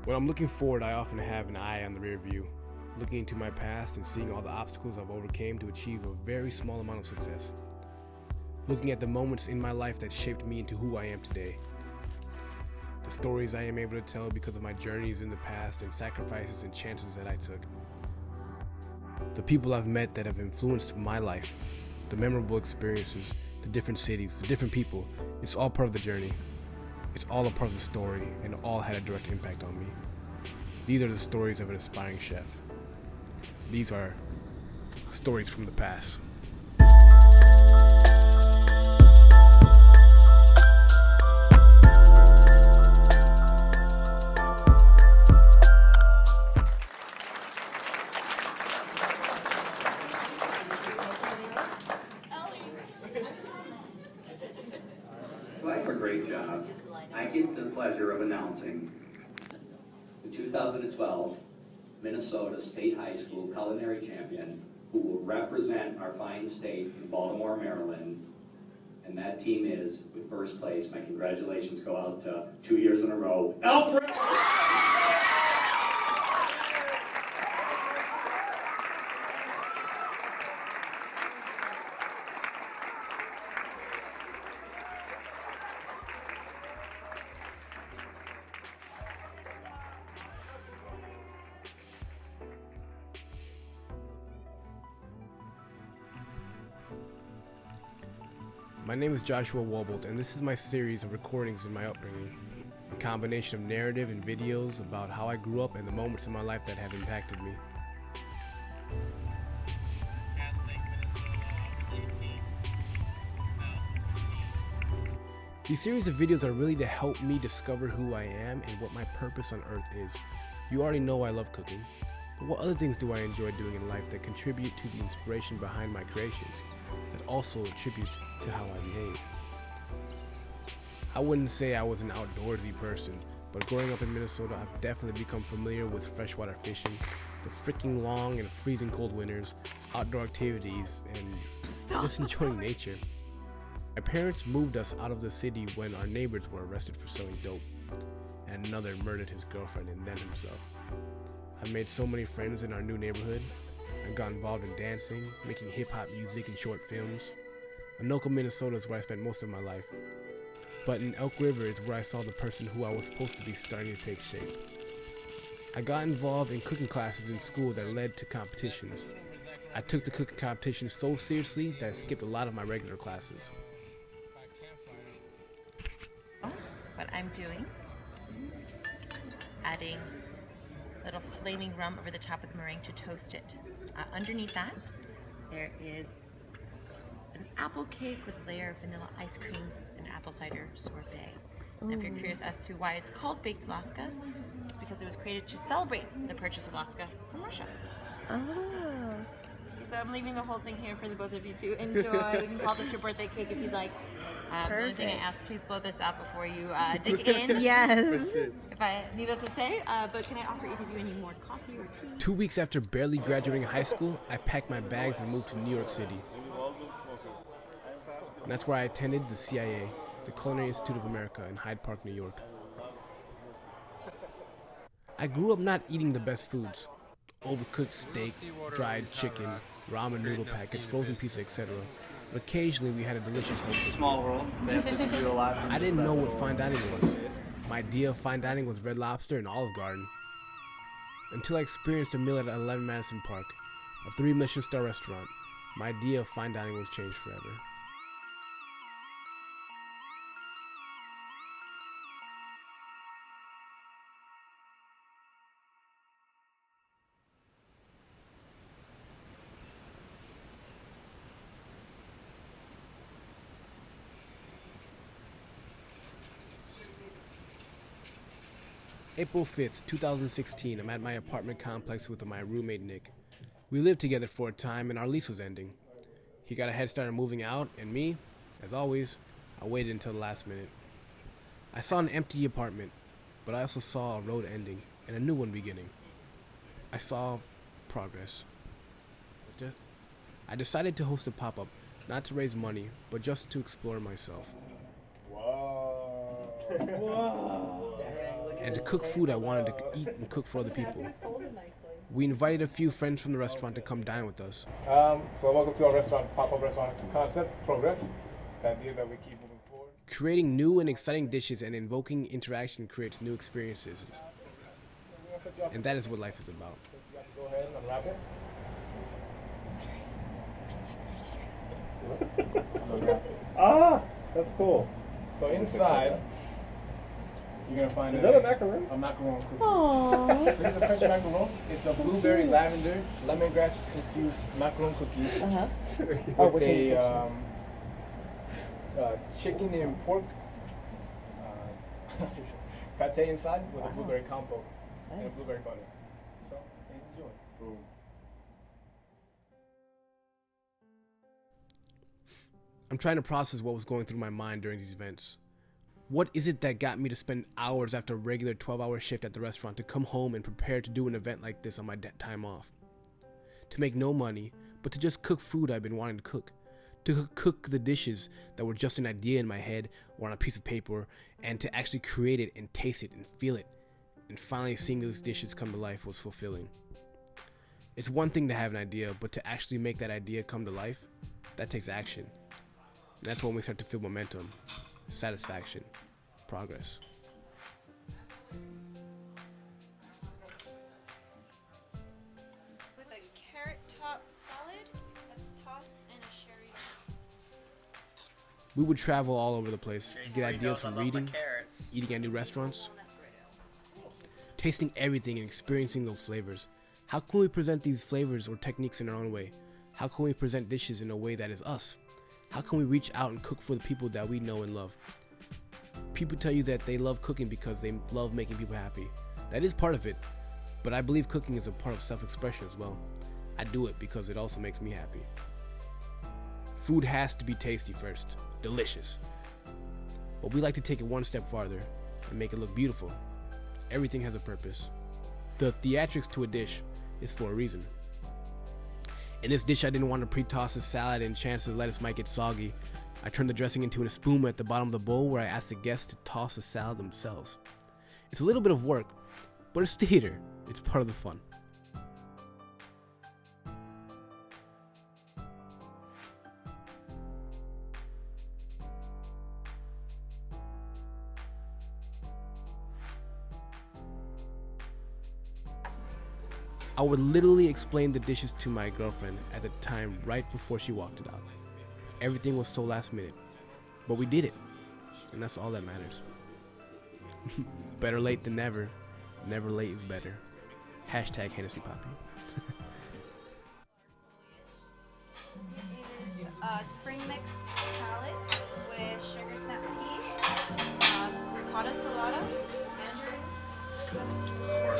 When I'm looking forward, I often have an eye on the rear view, looking into my past and seeing all the obstacles I've overcame to achieve a very small amount of success. Looking at the moments in my life that shaped me into who I am today. The stories I am able to tell because of my journeys in the past and sacrifices and chances that I took. The people I've met that have influenced my life, the memorable experiences, the different cities, the different people, it's all part of the journey. It's all a part of the story, and it all had a direct impact on me. These are the stories of an aspiring chef. These are stories from the past. I have a great job. I get the pleasure of announcing the 2012 Minnesota State High School Culinary Champion who will represent our fine state in Baltimore, Maryland. And that team is, with first place, my congratulations go out to 2 years in a row, My name is Joshua Walbolt, and this is my series of recordings in my upbringing, a combination of narrative and videos about how I grew up and the moments in my life that have impacted me. These series of videos are really to help me discover who I am and what my purpose on earth is. You already know I love cooking, but what other things do I enjoy doing in life that contribute to the inspiration behind my creations, that also attribute to how I behave? I wouldn't say I was an outdoorsy person, but growing up in Minnesota, I've definitely become familiar with freshwater fishing, the freaking long and freezing cold winters, outdoor activities, and just enjoying nature. My parents moved us out of the city when our neighbors were arrested for selling dope, and another murdered his girlfriend and then himself. I've made so many friends in our new neighborhood. I got involved in dancing, making hip-hop music and short films. Anoka, Minnesota is where I spent most of my life. But in Elk River is where I saw the person who I was supposed to be starting to take shape. I got involved in cooking classes in school that led to competitions. I took the cooking competition so seriously that I skipped a lot of my regular classes. What I'm doing, adding a little flaming rum over the top of the meringue to toast it. Underneath that, there is an apple cake with a layer of vanilla ice cream and apple cider sorbet. And if you're curious as to why it's called Baked Alaska, it's because it was created to celebrate the purchase of Alaska from Russia. So I'm leaving the whole thing here for the both of you to enjoy. You can call this your birthday cake if you'd like. The only thing I ask, please blow this out before you dig in. Yes. If I needless to say, but can I offer either of you any more coffee or tea? 2 weeks after barely graduating high school, I packed my bags and moved to New York City. And that's where I attended the CIA, the Culinary Institute of America in Hyde Park, New York. I grew up not eating the best foods. Overcooked steak, dried chicken, ramen noodle packets, frozen pizza, etc. But occasionally we had a delicious home cooked Small world. They have to do a lot. I didn't know what fine dining was. My idea of fine dining was Red Lobster and Olive Garden. Until I experienced a meal at 11 Madison Park, a 3 Michelin star restaurant, my idea of fine dining was changed forever. April 5th, 2016, I'm at my apartment complex with my roommate Nick. We lived together for a time and our lease was ending. He got a head start on moving out, and me, as always, I waited until the last minute. I saw an empty apartment, but I also saw a road ending and a new one beginning. I saw progress. I decided to host a pop-up, not to raise money, but just to explore myself. Whoa. Whoa. and to cook food I wanted to eat and cook for other people. We invited a few friends from the restaurant to come dine with us. So welcome to our restaurant, pop-up restaurant concept, progress. The idea that we keep moving forward. Creating new and exciting dishes and invoking interaction creates new experiences. And that is what life is about. Go ahead and unwrap it. Ah, that's cool. So inside, you're gonna find Is that a macaroon? A macaron cookie. Aww. So this is a French macaron. It's a blueberry, lavender, lemongrass infused macaron cookie. Uh-huh. With a chicken and pork pate inside with a blueberry compote and a blueberry butter. So enjoy. Boom. I'm trying to process what was going through my mind during these events. What is it that got me to spend hours after a regular 12-hour shift at the restaurant to come home and prepare to do an event like this on my time off? To make no money, but to just cook food I've been wanting to cook. To cook the dishes that were just an idea in my head or on a piece of paper, and to actually create it and taste it and feel it. And finally seeing those dishes come to life was fulfilling. It's one thing to have an idea, but to actually make that idea come to life, that takes action. And that's when we start to feel momentum, satisfaction, progress. With a carrot top salad that's tossed in a sherry. We would travel all over the place, get ideas from reading, eating at new restaurants, tasting everything and experiencing those flavors. How can we present these flavors or techniques in our own way? How can we present dishes in a way that is us? How can we reach out and cook for the people that we know and love? People tell you that they love cooking because they love making people happy. That is part of it, but I believe cooking is a part of self-expression as well. I do it because it also makes me happy. Food has to be tasty first, delicious. But we like to take it one step farther and make it look beautiful. Everything has a purpose. The theatrics to a dish is for a reason. In this dish, I didn't want to pre-toss the salad and chance the lettuce might get soggy. I turned the dressing into an espuma at the bottom of the bowl where I asked the guests to toss the salad themselves. It's a little bit of work, but it's theater. It's part of the fun. I would literally explain the dishes to my girlfriend at the time right before she walked it out. Everything was so last minute, but we did it, and that's all that matters. Better late than never. Never late is better. Hashtag Hennessy Poppy. It is a spring mix salad with sugar snap peas, ricotta salata, mandarin.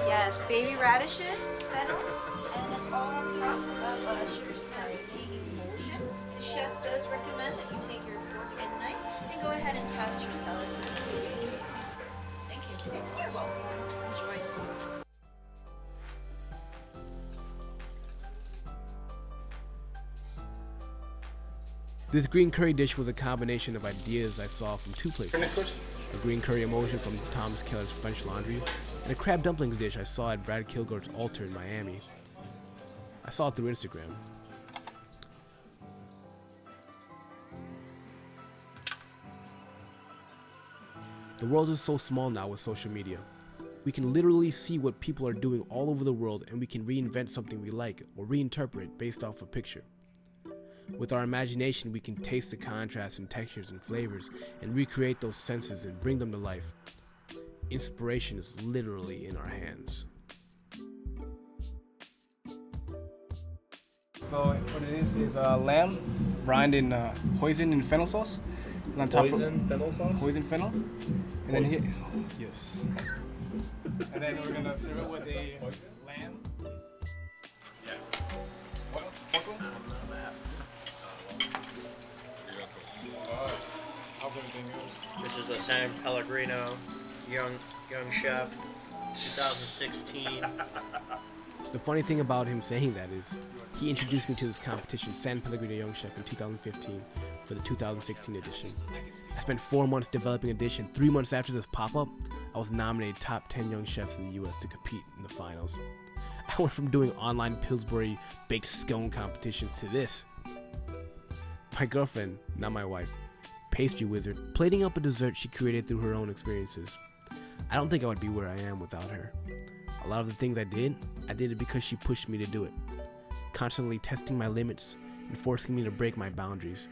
Yes, baby radishes, fennel, and it's all on top of a sugar snap pea emulsion. The chef does recommend that you take your fork and knife and go ahead and toss your salad to the food. Thank you. You're welcome. Enjoy. This green curry dish was a combination of ideas I saw from two places. A green curry emulsion from Thomas Keller's French Laundry, and a crab dumplings dish I saw at Brad Kilgore's Altar in Miami. I saw it through Instagram. The world is so small now with social media. We can literally see what people are doing all over the world, and we can reinvent something we like or reinterpret based off a picture. With our imagination, we can taste the contrasts and textures and flavors and recreate those senses and bring them to life. Inspiration is literally in our hands. So what it is lamb brined in hoisin and fennel sauce. And on top Fennel sauce? hoisin fennel. And then here, yes. And then we're gonna serve it with a lamb. Yeah. This is a San Pellegrino young Young Chef 2016. The funny thing about him saying that is he introduced me to this competition, San Pellegrino Young Chef, in 2015 for the 2016 edition. I spent 4 months developing an edition. 3 months after this pop-up, I was nominated top 10 young chefs in the US to compete in the finals. I went from doing online Pillsbury baked scone competitions to this. My girlfriend, not my wife, pastry wizard, plating up a dessert she created through her own experiences. I don't think I would be where I am without her. A lot of the things I did it because she pushed me to do it, constantly testing my limits and forcing me to break my boundaries.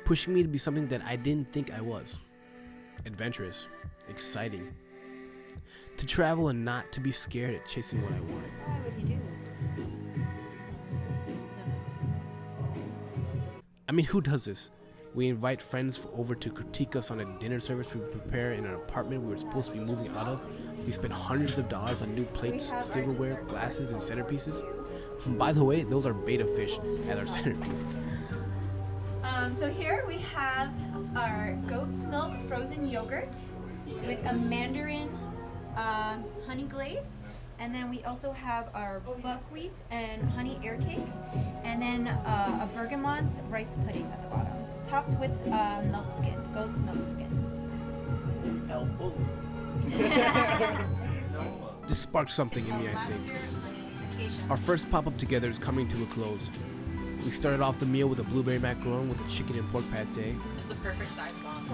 Pushing me to be something that I didn't think I was. Adventurous, exciting. To travel and not to be scared at chasing what I wanted. Why would he do this? I mean, who does this? We invite friends over to critique us on a dinner service we prepare in an apartment we were supposed to be moving out of. We spend hundreds of dollars on new plates, silverware, glasses, and centerpieces. And by the way, those are betta fish as our centerpiece. So here we have our goat's milk frozen yogurt with a mandarin honey glaze. And then we also have our buckwheat and honey air cake. And then a bergamot rice pudding at the bottom, topped with milk skin, goat's milk skin. This sparked something in me, I think. Our first pop-up together is coming to a close. We started off the meal with a blueberry macaron with a chicken and pork pate. It's the perfect size box.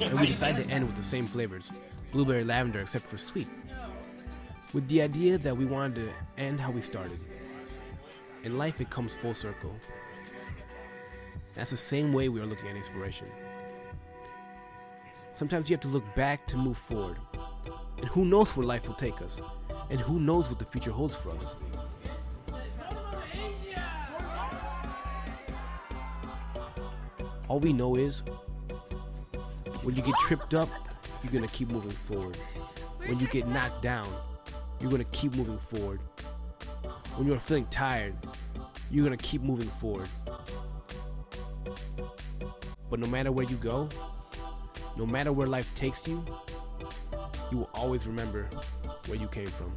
And we decided to end with the same flavors, blueberry lavender except for sweet, with the idea that we wanted to end how we started. In life, it comes full circle. That's the same way we are looking at inspiration. Sometimes you have to look back to move forward. And who knows where life will take us? And who knows what the future holds for us? All we know is, when you get tripped up, you're gonna keep moving forward. When you get knocked down, you're gonna keep moving forward. When you're feeling tired, you're gonna keep moving forward. But no matter where you go, no matter where life takes you, you will always remember where you came from.